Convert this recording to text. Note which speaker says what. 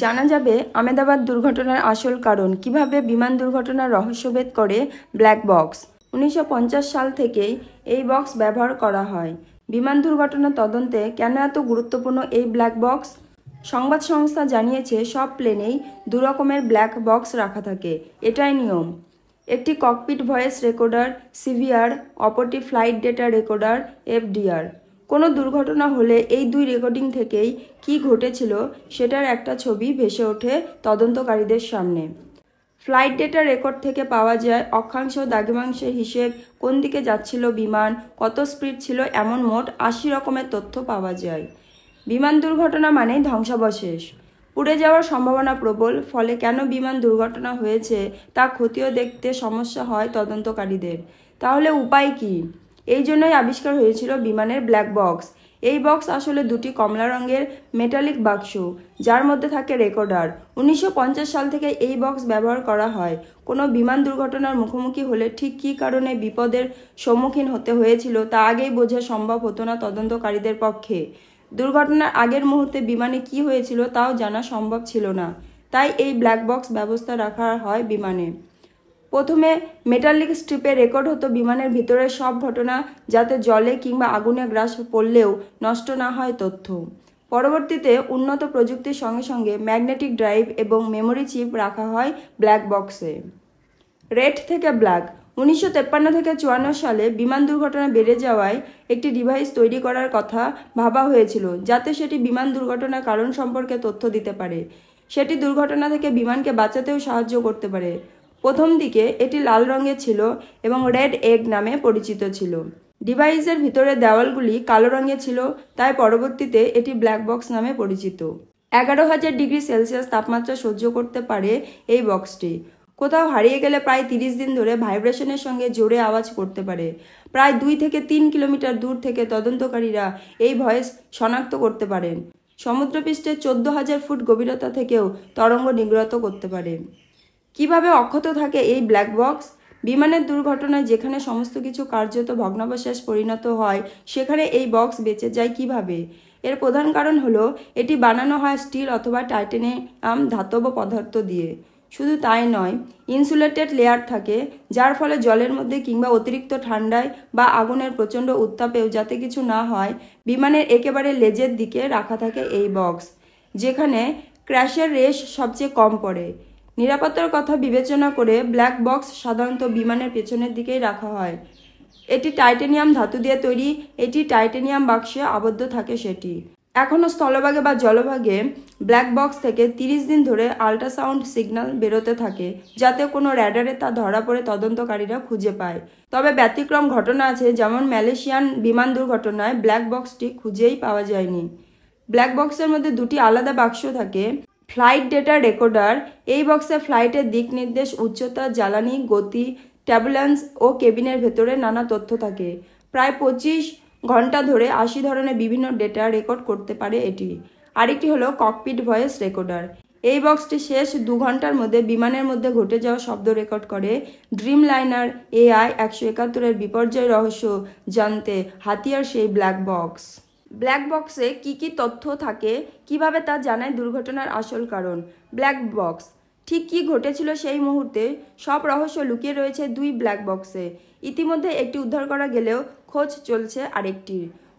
Speaker 1: জানা যাবে আমেদাবাদ দুর্ঘটনার আসল কারণ, কিভাবে বিমান দুর্ঘটনার রহস্যভেদ করে ব্ল্যাক বক্স। 1950 সাল থেকেই এই বক্স ব্যবহার করা হয়। বিমান দুর্ঘটনা তদন্তে কেন এত গুরুত্বপূর্ণ এই ব্ল্যাক বক্স? সংবাদ সংস্থা জানিয়েছে, সব প্লেনেই দু রকমের ব্ল্যাক বক্স রাখা থাকে, এটাই নিয়ম। একটি ককপিট ভয়েস রেকর্ডার সিভিআর, অপরটি ফ্লাইট ডেটা রেকর্ডার এফডিআর। কোনো দুর্ঘটনা হলে এই দুই রেকর্ডিং থেকেই কী ঘটেছিল সেটার একটা ছবি ভেসে ওঠে তদন্তকারীদের সামনে। ফ্লাইট ডেটা রেকর্ড থেকে পাওয়া যায় অক্ষাংশ, দ্রাঘিমাংশের হিসেব, কোন দিকে যাচ্ছিল বিমান, কত স্পিড ছিল, এমন মোট 80 রকমের তথ্য পাওয়া যায়। বিমান দুর্ঘটনা মানেই ধ্বংসাবশেষ, পুড়ে যাওয়ার সম্ভাবনা প্রবল। ফলে কেন বিমান দুর্ঘটনা হয়েছে তা খতিয়ে দেখতে সমস্যা হয় তদন্তকারীদের। তাহলে উপায় কী? এই জন্যই আবিষ্কার হয়েছিল বিমানের ব্ল্যাক বক্স। এই বক্স আসলে দুটি কমলা রঙের মেটালিক বাক্স, যার মধ্যে থাকে রেকর্ডার। 1950 সাল থেকে এই বক্স ব্যবহার করা হয়। কোনো বিমান দুর্ঘটনার মুখোমুখি হলে ঠিক কী কারণে বিপদের সম্মুখীন হতে হয়েছিল তা আগেই বোঝা সম্ভব হতো না তদন্তকারীদের পক্ষে। দুর্ঘটনার আগের মুহূর্তে বিমানে কী হয়েছিল তাও জানা সম্ভব ছিল না, তাই এই ব্ল্যাক বক্স ব্যবস্থা রাখা হয় বিমানে। প্রথমে মেটালিক স্ট্রিপে রেকর্ড হতো বিমানের ভিতরের সব ঘটনা, যাতে জলে কিংবা আগুনে গ্রাস পড়লেও নষ্ট না হয় তথ্য। পরবর্তীতে উন্নত প্রযুক্তির সঙ্গে সঙ্গে ম্যাগনেটিক ড্রাইভ এবং মেমোরি চিপ রাখা হয় ব্ল্যাক বক্সে। রেড থেকে ব্ল্যাক। 1953 থেকে 54 সালে বিমান দুর্ঘটনা বেড়ে যাওয়ায় একটি ডিভাইস তৈরি করার কথা ভাবা হয়েছিল, যাতে সেটি বিমান দুর্ঘটনার কারণ সম্পর্কে তথ্য দিতে পারে। সেটি দুর্ঘটনা থেকে বিমানকে বাঁচাতেও সাহায্য করতে পারে। প্রথম দিকে এটি লাল রঙের ছিল এবং রেড এগ নামে পরিচিত ছিল। ডিভাইসের ভিতরের দেওয়ালগুলি কালো রঙের ছিল, তাই পরবর্তীতে এটি ব্ল্যাক বক্স নামে পরিচিত। 11,000 ডিগ্রি সেলসিয়াস তাপমাত্রা সহ্য করতে পারে এই বক্সটি। কোথাও হারিয়ে গেলে প্রায় 30 দিন ধরে ভাইব্রেশনের সঙ্গে জোরে আওয়াজ করতে পারে। প্রায় 2 থেকে 3 কিলোমিটার দূর থেকে তদন্তকারীরা এই ভয়েস শনাক্ত করতে পারেন। সমুদ্রপৃষ্ঠে 14,000 ফুট গভীরতা থেকেও তরঙ্গ নির্গত করতে পারে। কিভাবে অক্ষত থাকে এই ব্ল্যাক বক্স? বিমানের দুর্ঘটনায় যেখানে সমস্ত কিছু কার্যত ভগ্নাবশেষ পরিণত হয়, সেখানে এই বক্স বেঁচে যায় কিভাবে? এর প্রধান কারণ হলো এটি বানানো হয় স্টিল অথবা টাইটানিয়াম ধাতব পদার্থ দিয়ে। শুধু তাই নয়, ইনসুলেটেড লেয়ার থাকে, যার ফলে জলের মধ্যে কিংবা অতিরিক্ত ঠান্ডায় বা আগুনের প্রচণ্ড উত্তাপেও যাতে কিছু না হয়, বিমানের একেবারে লেজের দিকে রাখা থাকে এই বক্স, যেখানে ক্র্যাশের রেশ সবচেয়ে কম পড়ে। নিরাপত্তার কথা বিবেচনা করে ব্ল্যাক বক্স সাধারণত বিমানের পেছনের দিকেই রাখা হয়। এটি টাইটানিয়াম ধাতু দিয়ে তৈরি, এটি টাইটানিয়াম বাক্সে আবদ্ধ থাকে সেটি। এখনও স্থলভাগে বা জলভাগে ব্ল্যাক বক্স থেকে 30 দিন ধরে আল্ট্রাসাউন্ড সিগন্যাল বেরোতে থাকে, যাতে কোনো র্যাডারে তা ধরা পড়ে তদন্তকারীরা খুঁজে পায়। তবে ব্যতিক্রম ঘটনা আছে, যেমন মালয়েশিয়ান বিমান দুর্ঘটনায় ব্ল্যাক বক্সটি খুঁজেই পাওয়া যায়নি। ব্ল্যাক বক্সের মধ্যে দুটি আলাদা বাক্স থাকে। ফ্লাইট ডেটা রেকর্ডার, এই বক্সে ফ্লাইটের দিক নির্দেশ, উচ্চতা, জ্বালানি, গতি, টার্বুলেন্স ও কেবিনের ভেতরে নানা তথ্য থাকে। প্রায় 25 ঘন্টা ধরে 80 ধরনের বিভিন্ন ডেটা রেকর্ড করতে পারে এটি। আরেকটি হলো ককপিট ভয়েস রেকর্ডার। এই বক্সটি শেষ 2 ঘন্টার মধ্যে বিমানের মধ্যে ঘটে যাওয়া শব্দ রেকর্ড করে। ড্রিমলাইনার AI-171-এর বিপর্যয় রহস্য জানতে হাতিয়ার সেই ব্ল্যাক বক্স। ব্ল্যাক বক্সে কি কি তথ্য থাকে, কিভাবে তা জানায় দুর্ঘটনার আসল কারণ? ব্ল্যাক বক্স ঠিক কী ঘটেছিল সেই মুহূর্তে, সব রহস্য লুকিয়ে রয়েছে 2 ব্ল্যাক বক্সে। ইতিমধ্যে একটি উদ্ধার করা গেলেও খোঁজ চলছে আরেকটির।